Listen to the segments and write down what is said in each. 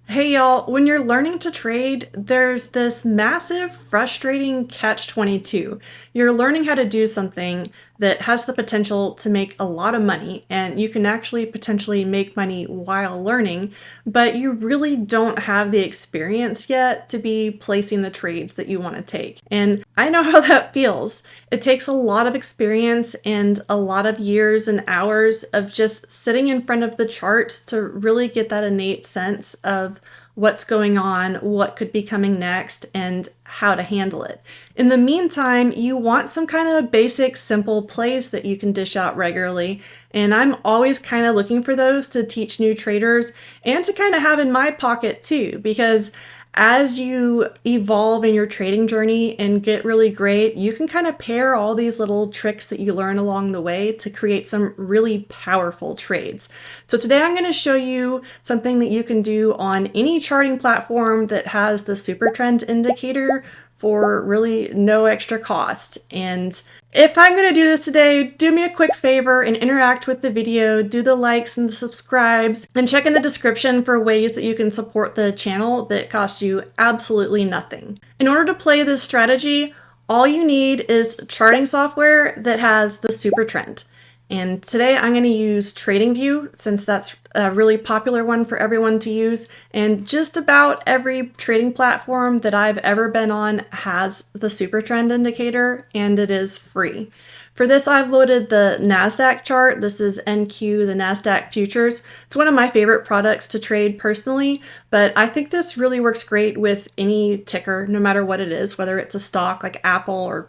Hey y'all, when you're learning to trade, there's this massive, frustrating catch-22. You're learning how to do something that has the potential to make a lot of money, and you can actually potentially make money while learning, but you really don't have the experience yet to be placing the trades that you want to take. And I know how that feels. It takes a lot of experience and a lot of years and hours of just sitting in front of the charts to really get that innate sense of what's going on, what could be coming next, and how to handle it. In the meantime, you want some kind of basic, simple plays that you can dish out regularly. And I'm always kind of looking for those to teach new traders and to kind of have in my pocket too, because as you evolve in your trading journey and get really great, you can kind of pair all these little tricks that you learn along the way to create some really powerful trades. So today I'm going to show you something that you can do on any charting platform that has the super trend indicator for really no extra cost. And if I'm going to do this today, do me a quick favor and interact with the video, do the likes and the subscribes, and check in the description for ways that you can support the channel that cost you absolutely nothing. In order to play this strategy, all you need is charting software that has the super trend. And today I'm going to use TradingView since that's a really popular one for everyone to use. And just about every trading platform that I've ever been on has the super trend indicator, and it is free. For this, I've loaded the NASDAQ chart. This is NQ, the NASDAQ futures. It's one of my favorite products to trade personally, but I think this really works great with any ticker, no matter what it is, whether it's a stock like Apple or,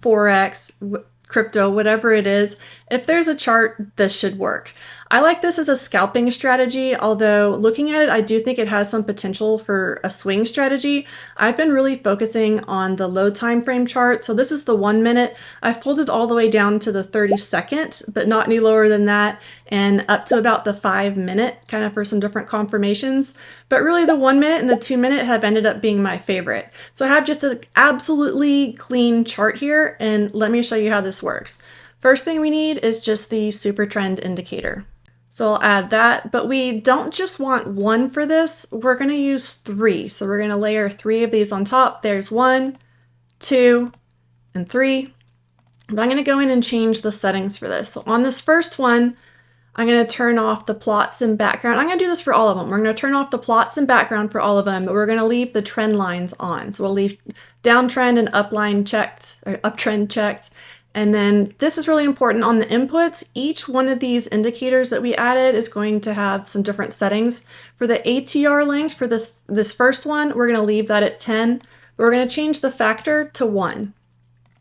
Forex, crypto, whatever it is. If there's a chart, this should work. I like this as a scalping strategy, although looking at it, I do think it has some potential for a swing strategy. I've been really focusing on the low time frame chart. So this is the 1 minute. I've pulled it all the way down to the 30-second, but not any lower than that, and up to about the 5 minute, kind of for some different confirmations. But really the 1 minute and the 2 minute have ended up being my favorite. So I have just an absolutely clean chart here, and let me show you how this works. First thing we need is just the super trend indicator. So I'll add that, but we don't just want one for this. We're going to use 3. So we're going to layer 3 of these on top. There's 1, 2, and 3. But I'm going to go in and change the settings for this. So on this first one, I'm going to turn off the plots and background. I'm going to do this for all of them. We're going to turn off the plots and background for all of them, but we're going to leave the trend lines on. So we'll leave downtrend and upline checked, or uptrend checked. And then this is really important on the inputs. Each one of these indicators that we added is going to have some different settings. For the ATR length, for this first one, we're going to leave that at 10. But we're going to change the factor to 1.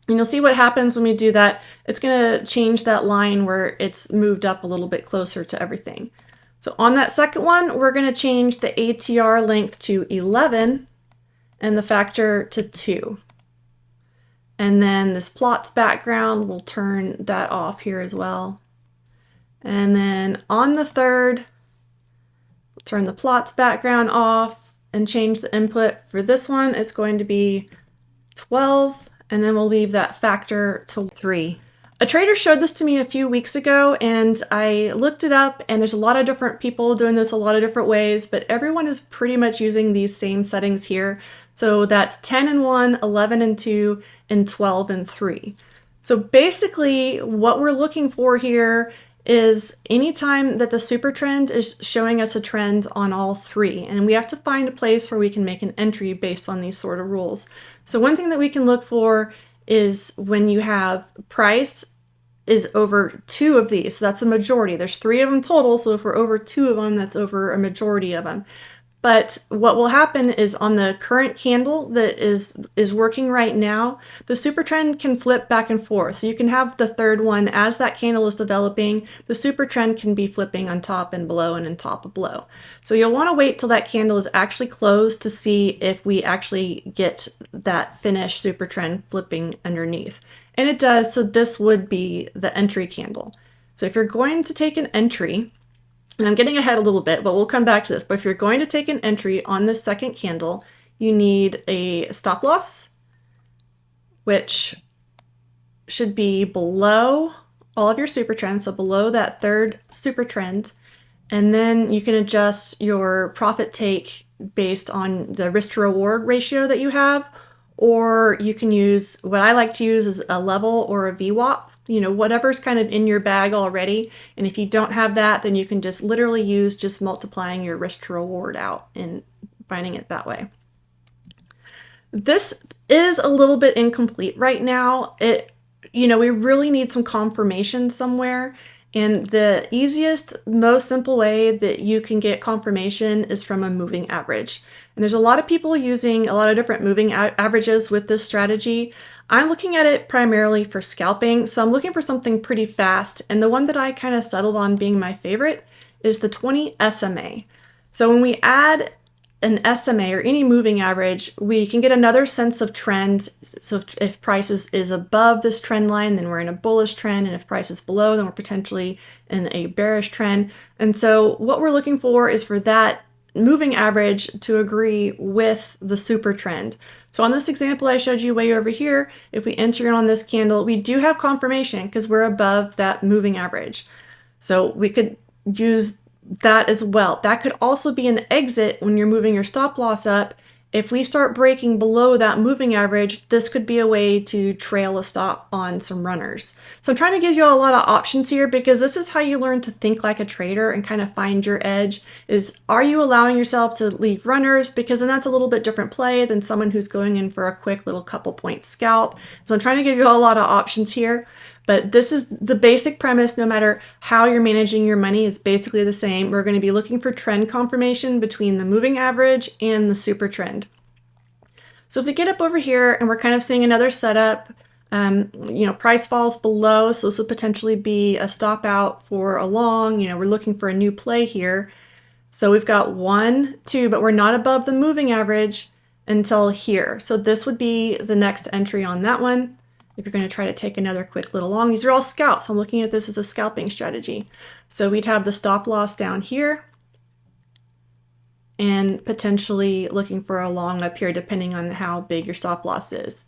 And you'll see what happens when we do that. It's going to change that line where it's moved up a little bit closer to everything. So on that second one, we're going to change the ATR length to 11 and the factor to 2. And then this plots background, we'll turn that off here as well. And then on the third, we'll turn the plots background off and change the input. For this one, it's going to be 12, and then we'll leave that factor to 3. A trader showed this to me a few weeks ago, and I looked it up, and there's a lot of different people doing this a lot of different ways, but everyone is pretty much using these same settings here. So that's 10 and 1, 11 and 2, and 12 and 3. So basically what we're looking for here is anytime that the super trend is showing us a trend on all 3, and we have to find a place where we can make an entry based on these sort of rules. So one thing that we can look for is when you have price is over 2 of these. So that's a majority. There's 3 of them total. So if we're over 2 of them, that's over a majority of them. But what will happen is on the current candle that is working right now, the super trend can flip back and forth. So you can have the third one as that candle is developing, the super trend can be flipping on top and below and on top of below. So you'll want to wait till that candle is actually closed to see if we actually get that finished super trend flipping underneath. And it does, so this would be the entry candle. So if you're going to take an entry, and I'm getting ahead a little bit, but we'll come back to this. But if you're going to take an entry on this second candle, you need a stop loss, which should be below all of your super trends, so below that third super trend. And then you can adjust your profit take based on the risk to reward ratio that you have, or you can use, what I like to use is a level or a VWAP, whatever's kind of in your bag already. And if you don't have that, then you can just literally use just multiplying your risk to reward out and finding it that way. This is a little bit incomplete right now. We really need some confirmation somewhere. And the easiest, most simple way that you can get confirmation is from a moving average. And there's a lot of people using a lot of different moving averages with this strategy. I'm looking at it primarily for scalping, so I'm looking for something pretty fast. And the one that I kind of settled on being my favorite is the 20 SMA. So when we add an SMA or any moving average, we can get another sense of trend. So if price is above this trend line, then we're in a bullish trend. And if price is below, then we're potentially in a bearish trend. And so what we're looking for is for that moving average to agree with the super trend. So on this example I showed you way over here, if we enter on this candle, we do have confirmation because we're above that moving average. So we could use that as well. That could also be an exit when you're moving your stop loss up. If we start breaking below that moving average, this could be a way to trail a stop on some runners. So I'm trying to give you a lot of options here because this is how you learn to think like a trader and kind of find your edge. Is, are you allowing yourself to leave runners? Because then that's a little bit different play than someone who's going in for a quick little couple point scalp. So I'm trying to give you a lot of options here. But this is the basic premise. No matter how you're managing your money, it's basically the same. We're going to be looking for trend confirmation between the moving average and the super trend. So if we get up over here and we're kind of seeing another setup, price falls below, so this will potentially be a stop out for a long, we're looking for a new play here. So we've got 1, 2, but we're not above the moving average until here. So this would be the next entry on that one. If you're going to try to take another quick little long, these are all scalps. I'm looking at this as a scalping strategy. So we'd have the stop loss down here and potentially looking for a long up here depending on how big your stop loss is.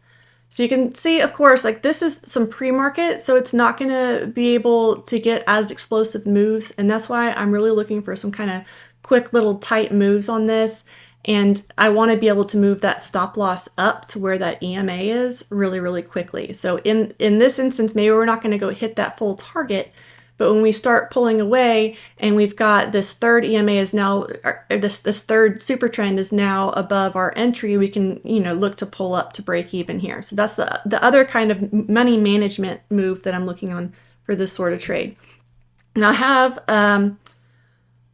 So you can see, of course, like this is some pre-market, so it's not going to be able to get as explosive moves. And that's why I'm really looking for some kind of quick little tight moves on this. And I want to be able to move that stop loss up to where that EMA is really, really quickly. So in this instance, maybe we're not going to go hit that full target, but when we start pulling away and we've got this third EMA is now, or this third super trend is now above our entry, we can, look to pull up to break even here. So that's the other kind of money management move that I'm looking on for this sort of trade. Now I have,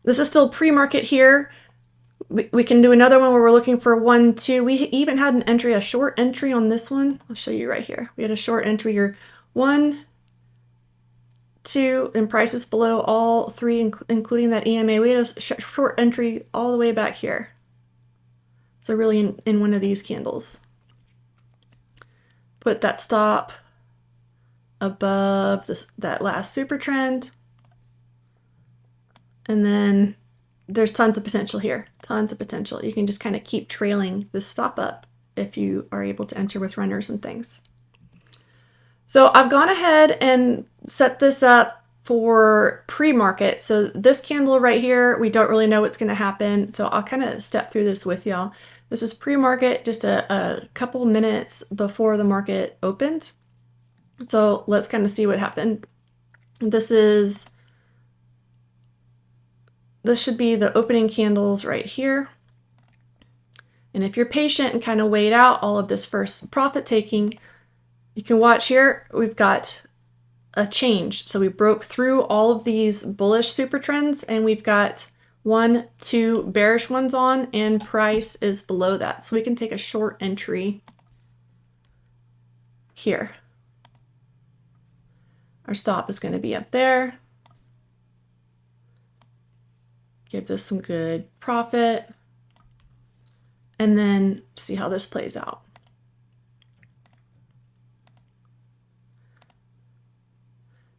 this is still pre-market here. We can do another one where we're looking for 1, 2. We even had an entry, a short entry on this one. I'll show you right here. We had a short entry here. 1, 2, and prices below all 3, including that EMA. We had a short entry all the way back here. So really in one of these candles. Put that stop above that last super trend. And then there's tons of potential here, tons of potential. You can just kind of keep trailing this stop up if you are able to enter with runners and things. So I've gone ahead and set this up for pre-market. So this candle right here, we don't really know what's going to happen. So I'll kind of step through this with y'all. This is pre-market, just a couple minutes before the market opened. So let's kind of see what happened. This should be the opening candles right here. And if you're patient and kind of wait out all of this first profit taking, you can watch here, we've got a change. So we broke through all of these bullish super trends and we've got 1, 2 bearish ones on and price is below that. So we can take a short entry here. Our stop is going to be up there. Give this some good profit, and then see how this plays out.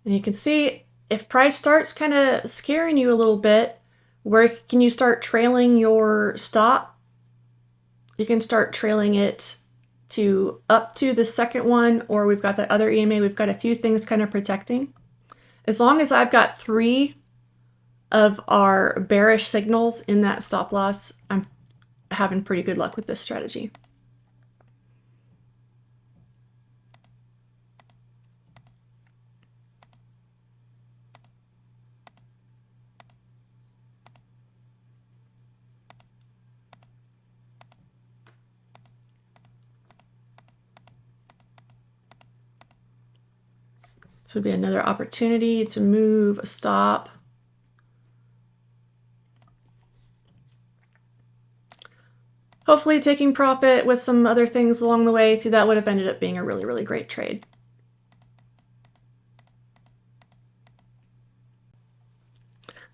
And you can see if price starts kind of scaring you a little bit, where can you start trailing your stop? You can start trailing it to up to the second one, or we've got that other EMA. We've got a few things kind of protecting. As long as I've got 3 of our bearish signals in that stop loss, I'm having pretty good luck with this strategy. This would be another opportunity to move a stop. Hopefully taking profit with some other things along the way. See, that would have ended up being a really, really great trade.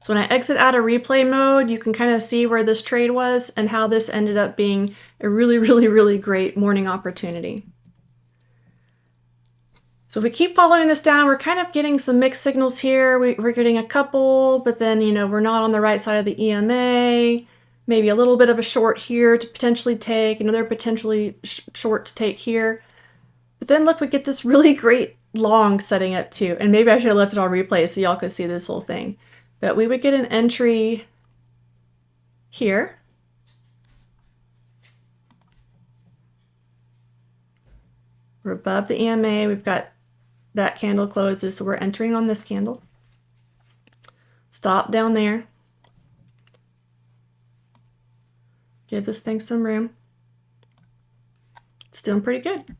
So when I exit out of replay mode, you can kind of see where this trade was and how this ended up being a really, really, really great morning opportunity. So if we keep following this down, we're kind of getting some mixed signals here. We're getting a couple, but then, you know, we're not on the right side of the EMA. Maybe a little bit of a short here to potentially take, another potentially short to take here. But then look, we get this really great long setting up too. And maybe I should have left it on replay so y'all could see this whole thing. But we would get an entry here. We're above the EMA. We've got that candle closes, so we're entering on this candle. Stop down there. Give this thing some room. It's doing pretty good.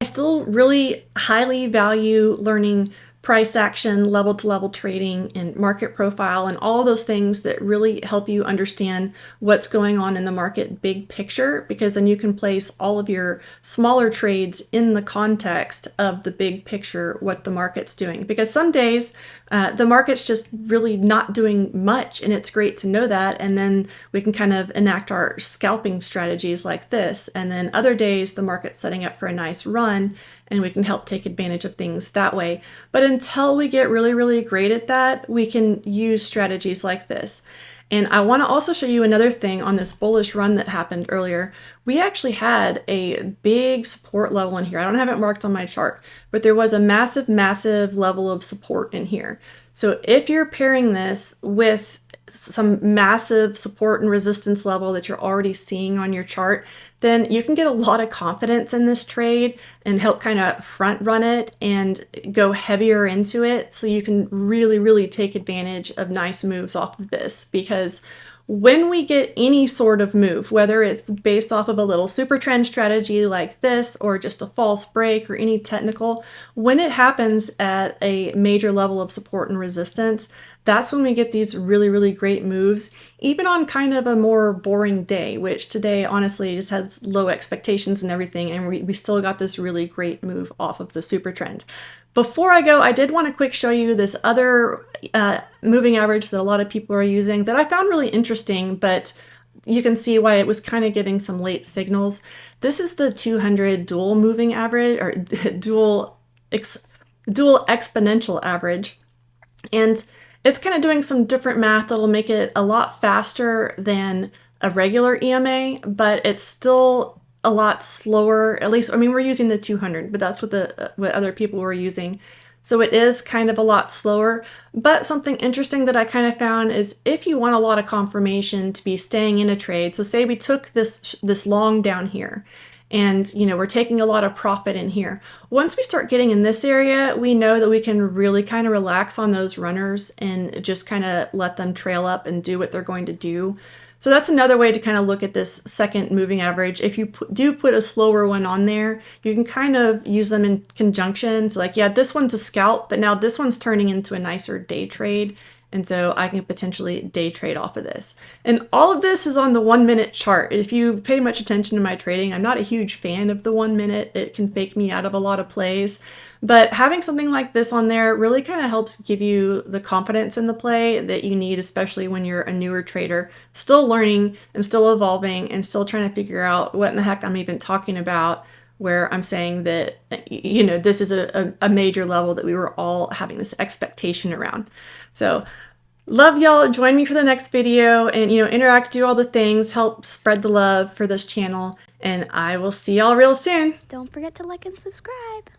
I still really highly value learning price action, level to level trading, and market profile, and all those things that really help you understand what's going on in the market big picture, because then you can place all of your smaller trades in the context of the big picture, what the market's doing. Because some days the market's just really not doing much, and it's great to know that, and then we can kind of enact our scalping strategies like this. And then other days the market's setting up for a nice run, and we can help take advantage of things that way. But until we get really, really great at that, we can use strategies like this. And I want to also show you another thing on this bullish run that happened earlier. We actually had a big support level in here. I don't have it marked on my chart, but there was a massive, massive level of support in here. So if you're pairing this with some massive support and resistance level that you're already seeing on your chart, then you can get a lot of confidence in this trade and help kind of front run it and go heavier into it, so you can really, really take advantage of nice moves off of this. Because when we get any sort of move, whether it's based off of a little super trend strategy like this, or just a false break, or any technical, when it happens at a major level of support and resistance, that's when we get these really, really great moves, even on kind of a more boring day, which today honestly just has low expectations and everything, and we still got this really great move off of the super trend. Before I go, I did want to quick show you this other moving average that a lot of people are using that I found really interesting, but you can see why it was kind of giving some late signals. This is the 200 dual moving average, or dual exponential average. And it's kind of doing some different math that'll make it a lot faster than a regular EMA, but it's still a lot slower. At least, I mean, we're using the 200, but that's what other people were using. So it is kind of a lot slower. But something interesting that I kind of found is if you want a lot of confirmation to be staying in a trade, so say we took this long down here, and you know, we're taking a lot of profit in here. Once we start getting in this area, we know that we can really kind of relax on those runners and just kind of let them trail up and do what they're going to do. So that's another way to kind of look at this second moving average. If you do put a slower one on there, you can kind of use them in conjunction. So like, yeah, this one's a scalp, but now this one's turning into a nicer day trade. And so I can potentially day trade off of this. And all of this is on the 1 minute chart. If you pay much attention to my trading, I'm not a huge fan of the 1 minute. It can fake me out of a lot of plays. But having something like this on there really kind of helps give you the confidence in the play that you need, especially when you're a newer trader, still learning and still evolving and still trying to figure out what in the heck I'm even talking about, where I'm saying that, you know, this is a major level that we were all having this expectation around. So love y'all. Join me for the next video and, you know, interact, do all the things, help spread the love for this channel, and I will see y'all real soon. Don't forget to like and subscribe.